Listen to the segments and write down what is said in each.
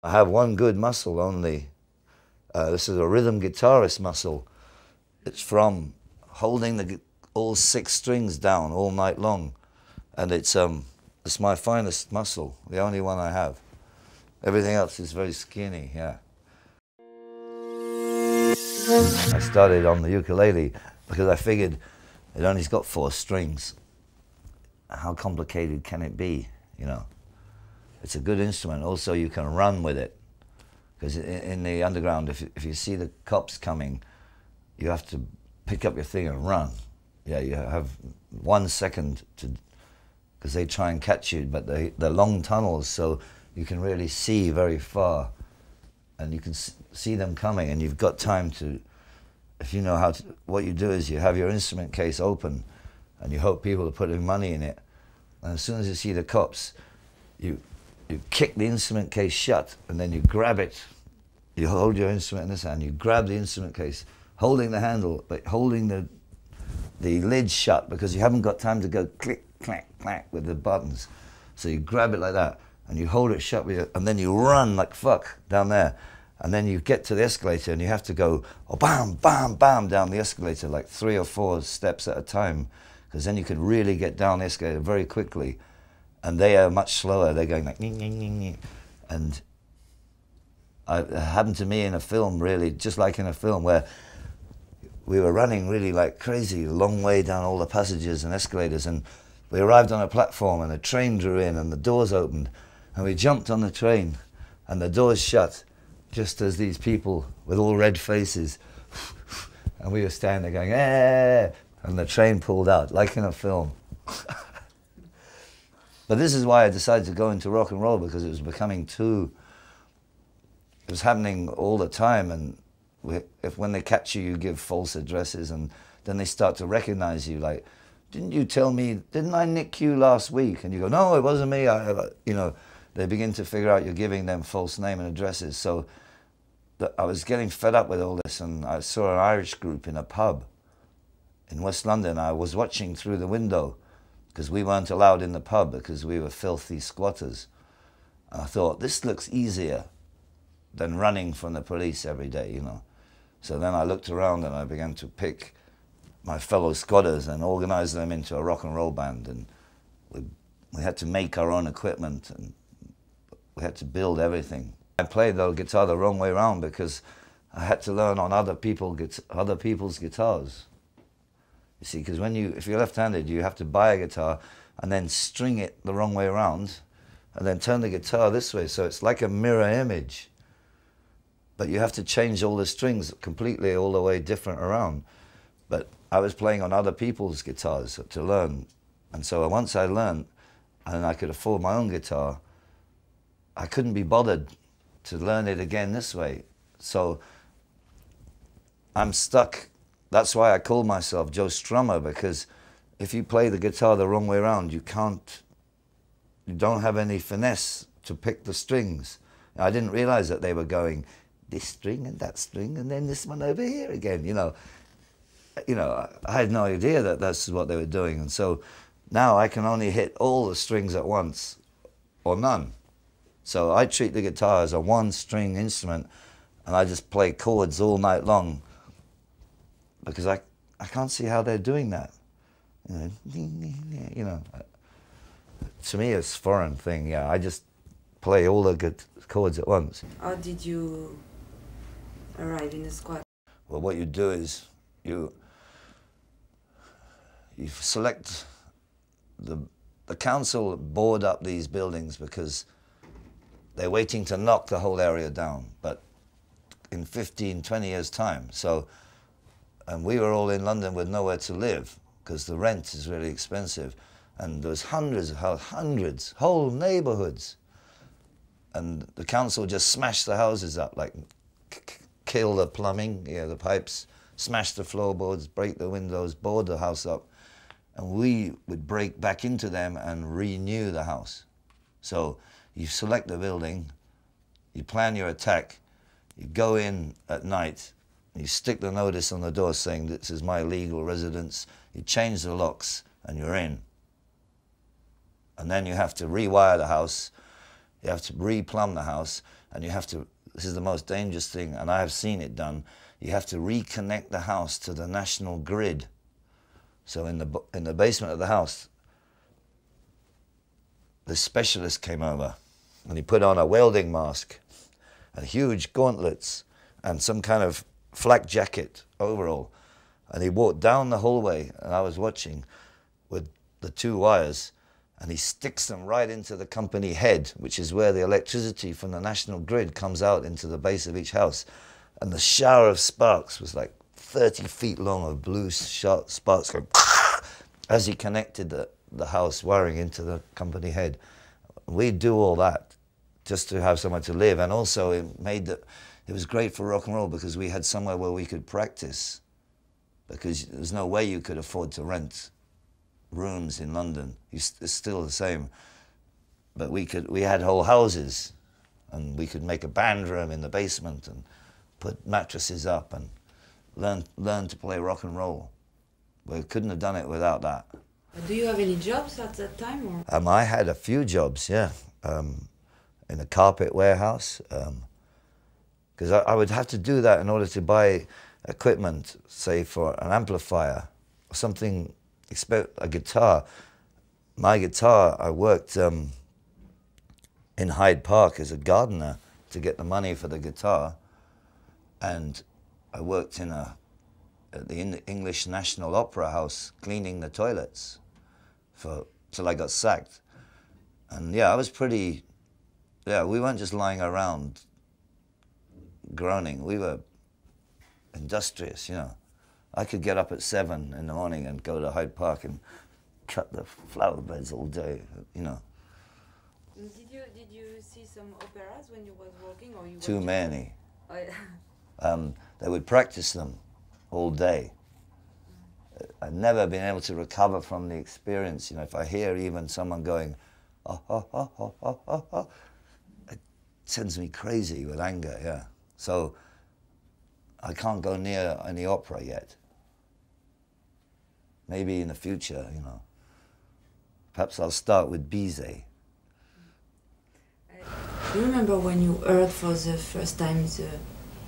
I have one good muscle only. This is a rhythm guitarist muscle. It's from holding all 6 strings down all night long. And it's my finest muscle, the only one I have. Everything else is very skinny, yeah. I started on the ukulele because I figured it only's got 4 strings. How complicated can it be, you know? It's a good instrument. Also, you can run with it. Because in the underground, if you see the cops coming, you have to pick up your thing and run. Yeah, you have 1 second to, because they try and catch you, but they're long tunnels, so you can really see very far. And you can see them coming, and you've got time to, if you know how to, what you do is you have your instrument case open, and you hope people are putting money in it. And as soon as you see the cops, you kick the instrument case shut, and then you grab it. You hold your instrument in this hand, you grab the instrument case, holding the handle, but holding the lid shut, because you haven't got time to go click, clack, clack with the buttons. So you grab it like that, and you hold it shut, and then you run like fuck down there. And then you get to the escalator, and you have to go, oh, bam, bam, bam, down the escalator, like 3 or 4 steps at a time, because then you can really get down the escalator very quickly. And they are much slower. They're going like, ning, ning, ning, ning. And it happened to me in a film, really, just like in a film, where we were running really like crazy, a long way down all the passages and escalators, and we arrived on a platform, and the train drew in, and the doors opened, and we jumped on the train, and the doors shut, just as these people with all red faces, and we were standing there going, eh, and the train pulled out, like in a film. But this is why I decided to go into rock and roll, because it was becoming too, it was happening all the time, and when they catch you, you give false addresses, and then they start to recognize you, like, didn't you tell me, didn't I nick you last week? And you go, no, it wasn't me. You know, they begin to figure out you're giving them false name and addresses. So I was getting fed up with all this, and I saw an Irish group in a pub in West London. I was watching through the window, because we weren't allowed in the pub because we were filthy squatters. And I thought, this looks easier than running from the police every day, you know. So then I looked around, and I began to pick my fellow squatters and organize them into a rock and roll band. And we had to make our own equipment, and we had to build everything. I played the guitar the wrong way around, because I had to learn on other people's guitars. You see, because if you're left-handed, you have to buy a guitar and then string it the wrong way around, and then turn the guitar this way, so it's like a mirror image. But you have to change all the strings completely all the way different around. But I was playing on other people's guitars to learn. And so once I learned, and I could afford my own guitar, I couldn't be bothered to learn it again this way. So I'm stuck. That's why I call myself Joe Strummer, because if you play the guitar the wrong way around, you don't have any finesse to pick the strings. I didn't realize that they were going this string and that string, and then this one over here again, you know. I had no idea that that's what they were doing. And so now I can only hit all the strings at once, or none. So I treat the guitar as a 1-string instrument, and I just play chords all night long, because I can't see how they're doing that. You know, to me it's a foreign thing. Yeah, I just play all the good chords at once. How did you arrive in the squad? Well, what you do is you select the council board up these buildings because they're waiting to knock the whole area down, but in 15, 20 years' time. So. And we were all in London with nowhere to live, because the rent is really expensive. And there was hundreds, whole neighborhoods. And the council just smashed the houses up, like kill the plumbing, the pipes, smash the floorboards, break the windows, board the house up. And we would break back into them and renew the house. So you select the building, you plan your attack, you go in at night, you stick the notice on the door saying, this is my legal residence. You change the locks and you're in. And then you have to rewire the house. You have to re-plumb the house. and you have to, this is the most dangerous thing, and I have seen it done, you have to reconnect the house to the national grid. So in the basement of the house, the specialist came over, and he put on a welding mask, and huge gauntlets, and some kind of flak jacket overall. And he walked down the hallway, and I was watching with the 2 wires, and he sticks them right into the company head, which is where the electricity from the national grid comes out into the base of each house. And the shower of sparks was like 30 feet long of blue sparks going as he connected the house wiring into the company head. We'd do all that just to have somewhere to live, and also it was great for rock and roll because we had somewhere where we could practice, because there's no way you could afford to rent rooms in London. It's still the same, but we had whole houses, and we could make a band room in the basement and put mattresses up and learn to play rock and roll. We couldn't have done it without that. Do you have any jobs at that time? Or? I had a few jobs, yeah, in a carpet warehouse, because I would have to do that in order to buy equipment, say for an amplifier, or something, a guitar. My guitar, I worked in Hyde Park as a gardener to get the money for the guitar, and I worked at the English National Opera House cleaning the toilets till I got sacked. And yeah, I was pretty, yeah, we weren't just lying around groaning, we were industrious, you know. I could get up at 7 in the morning and go to Hyde Park and cut the flower beds all day, you know. Did you see some operas when you was working, or you? Too many. Oh, yeah. They would practice them all day. I've never been able to recover from the experience. You know, if I hear even someone going, oh, oh, oh, oh, oh, oh, oh, it sends me crazy with anger, yeah. So I can't go near any opera yet. Maybe in the future, you know. Perhaps I'll start with Bizet. Do you remember when you heard for the first time the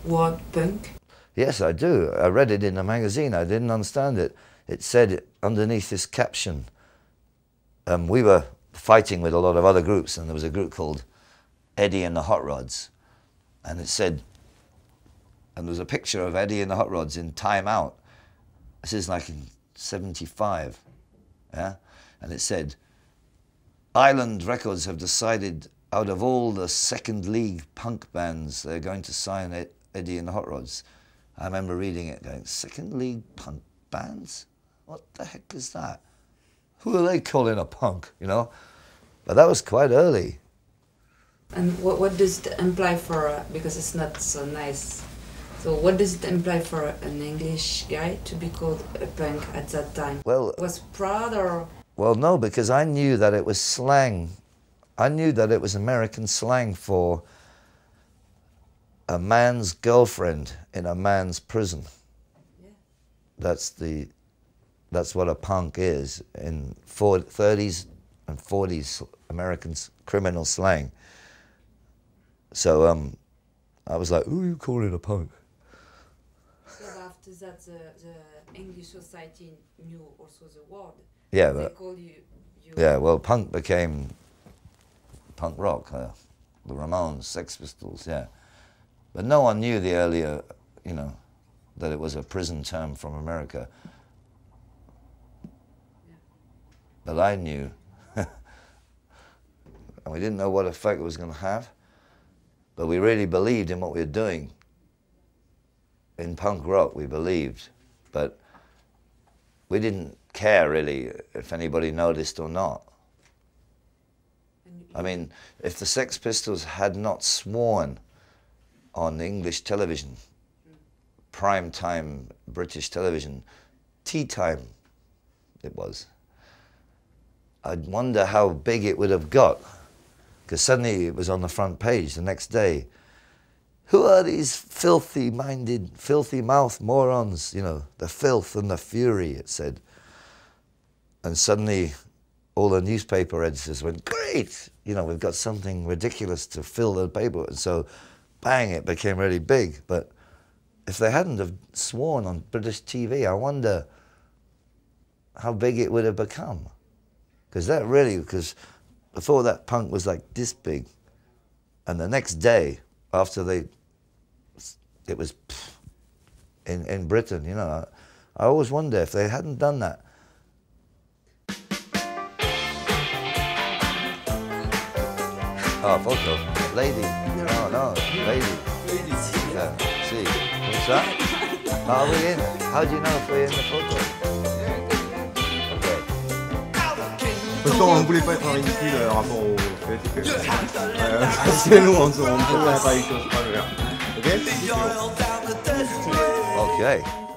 word punk? Yes, I do. I read it in a magazine. I didn't understand it. It said underneath this caption, we were fighting with a lot of other groups, and there was a group called Eddie and the Hot Rods, and it said, and there was a picture of Eddie and the Hot Rods in Time Out. This is like in 75, yeah? And it said, Island Records have decided out of all the second league punk bands, they're going to sign Eddie and the Hot Rods. I remember reading it going, second league punk bands? What the heck is that? Who are they calling a punk, you know? But that was quite early. And what does it imply for, because it's not so nice, so what does it imply for an English guy to be called a punk at that time? Well, was proud or? Well, no, because I knew that it was slang. I knew that it was American slang for a man's girlfriend in a man's prison. Yeah. That's what a punk is in 30s and 40s American criminal slang. So I was like, who are you calling a punk? So after that, the English society knew also the word. Yeah, they called you. Yeah, well, punk became punk rock. The Ramones, Sex Pistols, yeah. But no one knew the earlier, you know, that it was a prison term from America. Yeah. But I knew. And we didn't know what effect it was going to have. But we really believed in what we were doing. In punk rock, we believed. But we didn't care, really, if anybody noticed or not. I mean, if the Sex Pistols had not sworn on English television, prime time British television, tea time it was, I'd wonder how big it would have got, because suddenly it was on the front page the next day. Who are these filthy-minded, filthy-mouthed morons? You know, the filth and the fury, it said. And suddenly all the newspaper editors went, great, you know, we've got something ridiculous to fill the paper. And so, bang, it became really big. But if they hadn't have sworn on British TV, I wonder how big it would have become. Because before that, punk was like this big. And the next day, after it was in Britain, you know, I always wonder if they hadn't done that. Oh, photo. Lady. No, lady. Yeah, see. What's that? Are we in? How do you know if we're in the photo? Okay. Pourtant, on ne voulait pas être ridicule rapport au fait que c'est nous, on ne peut pas être ridicule. Ok? Okay.